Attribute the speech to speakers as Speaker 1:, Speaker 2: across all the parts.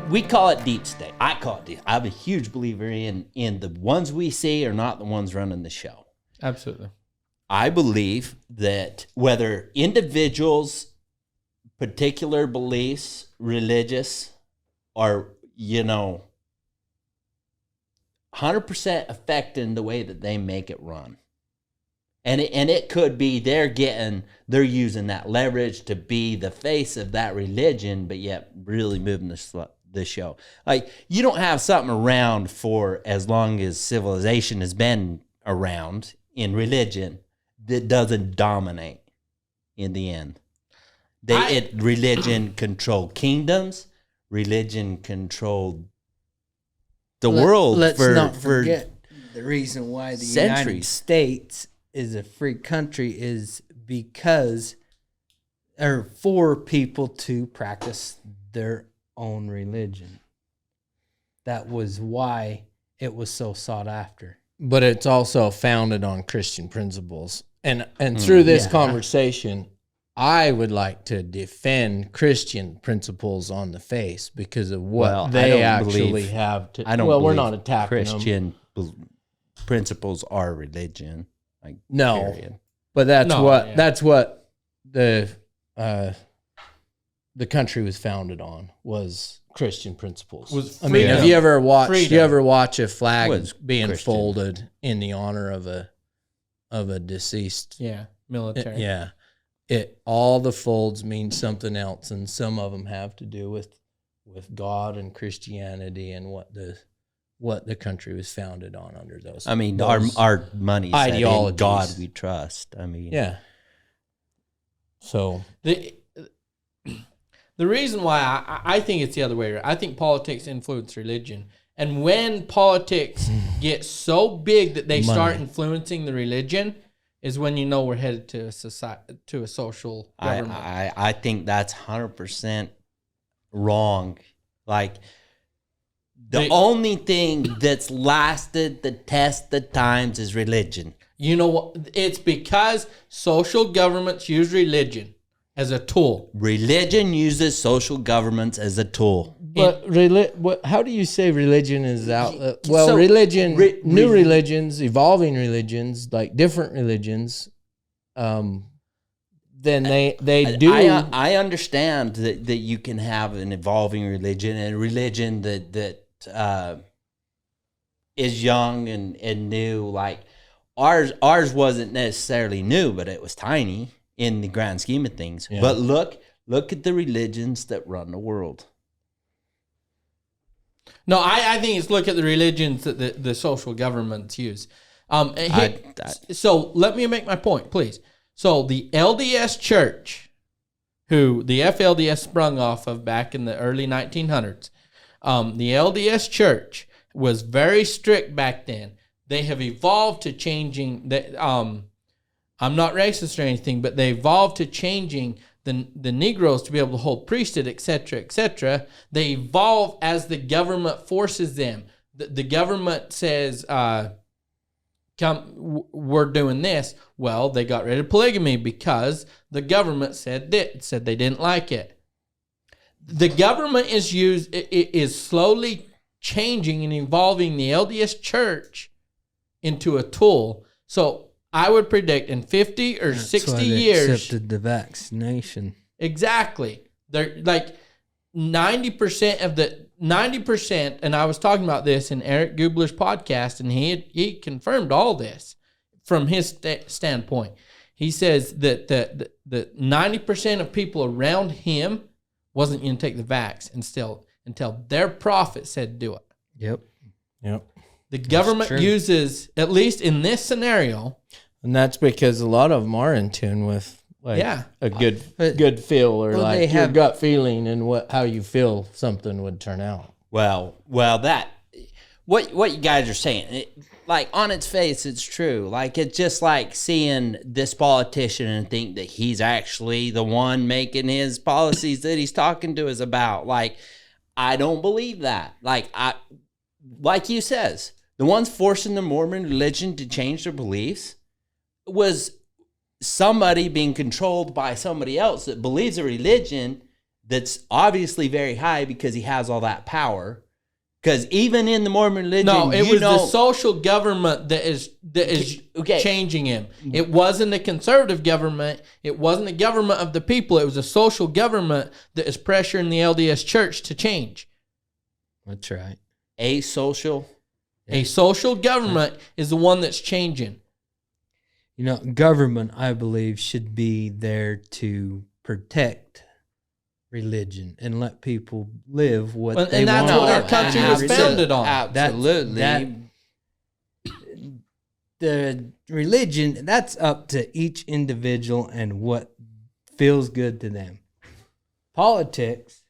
Speaker 1: we call it deep state. I call it deep. I'm a huge believer in the ones we see are not the ones running the show.
Speaker 2: Absolutely.
Speaker 1: I believe that whether individuals, particular beliefs, religious, are, 100% affecting the way that they make it run. And it could be they're using that leverage to be the face of that religion, but yet really moving the show. Like, you don't have something around for as long as civilization has been around in religion that doesn't dominate in the end. Religion controlled kingdoms. Religion controlled the world.
Speaker 3: Let's not forget the reason why the
Speaker 1: centuries.
Speaker 3: United States is a free country is because, or for people to practice their own religion. That was why it was so sought after.
Speaker 2: But it's also founded on Christian principles. And through this conversation, I would like to defend Christian principles on the face because of what they actually have to. We're not attacking
Speaker 1: Christian principles are religion.
Speaker 2: Period. But that's what the country was founded on, was Christian principles. Have you ever watch a flag being Christian folded in the honor of a deceased
Speaker 3: military?
Speaker 2: All the folds mean something else, and some of them have to do with God and Christianity and what the country was founded on under those.
Speaker 1: I mean, our money ideologies. In God we trust. I mean,
Speaker 2: So
Speaker 4: the reason why I think it's the other way around, I think politics influence religion, and when politics get so big that they start influencing the religion, is when we're headed to a society, to a social government.
Speaker 1: I think that's 100% wrong. Like, the only thing that's lasted the test of times is religion.
Speaker 4: You know what? It's because social governments use religion as a tool.
Speaker 1: Religion uses social governments as a tool.
Speaker 2: But how do you say religion is out? New religions, evolving religions, like different religions, then they do.
Speaker 1: I understand that you can have an evolving religion and a religion that is young and new. Like ours wasn't necessarily new, but it was tiny in the grand scheme of things. Yeah. But look at the religions that run the world.
Speaker 4: No, I think it's look at the religions that the social governments use. So let me make my point, please. So the LDS Church, who the FLDS sprung off of back in the early 1900s, the LDS Church was very strict back then. They have evolved to changing. I'm not racist or anything, but they evolved to changing the Negroes to be able to hold priesthood, etc., etc. They evolve as the government forces them. The government says, "Come, we're doing this." Well, they got rid of polygamy because the government said they didn't like it. The government is slowly changing and evolving the LDS Church into a tool. So I would predict in 50 or 60 years.
Speaker 3: Accepted the vaccination.
Speaker 4: Exactly. They're like 90%, and I was talking about this in Eric Gubler's podcast, and he confirmed all this from his standpoint. He says that the 90% of people around him wasn't going to take the vax until their prophet said do it.
Speaker 3: Yep.
Speaker 4: The government uses, at least in this scenario.
Speaker 2: And that's because a lot of them are in tune with a good feel or your gut feeling and how you feel something would turn out.
Speaker 1: Well, that what you guys are saying, like on its face, it's true. Like it's just like seeing this politician and think that he's actually the one making his policies that he's talking to us about. Like, I don't believe that. Like you says, the ones forcing the Mormon religion to change their beliefs was somebody being controlled by somebody else that believes a religion that's obviously very high because he has all that power. Because even in the Mormon religion,
Speaker 4: No, it was the social government that is
Speaker 1: Okay.
Speaker 4: changing him. It wasn't a conservative government. It wasn't a government of the people. It was a social government that is pressuring the LDS Church to change.
Speaker 3: That's right.
Speaker 1: a social.
Speaker 4: A social government is the one that's changing.
Speaker 3: You know, government, I believe, should be there to protect religion and let people live what they
Speaker 4: And that's
Speaker 3: want.
Speaker 4: what our country was founded on.
Speaker 1: Absolutely.
Speaker 3: The religion, that's up to each individual and what feels good to them. Politics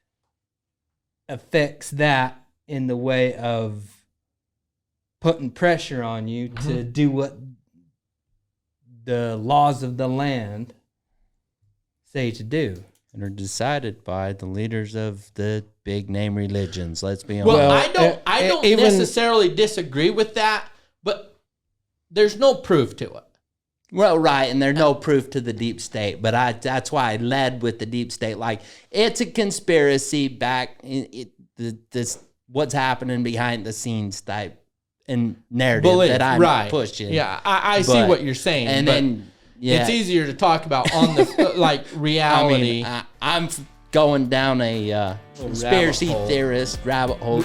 Speaker 3: affects that in the way of putting pressure on you to do what the laws of the land say to do.
Speaker 1: And are decided by the leaders of the big name religions. Let's be honest.
Speaker 4: Well, I don't
Speaker 2: even
Speaker 4: necessarily disagree with that, but there's no proof to it.
Speaker 1: Well, right, and there's no proof to the deep state, but that's why I led with the deep state. Like, it's a conspiracy back in this what's happening behind the scenes type and narrative that I'm pushing.
Speaker 4: Yeah, I see what you're saying.
Speaker 1: And
Speaker 4: but
Speaker 1: then
Speaker 4: it's easier to talk about on the like reality.
Speaker 1: I'm going down a conspiracy theorist rabbit hole.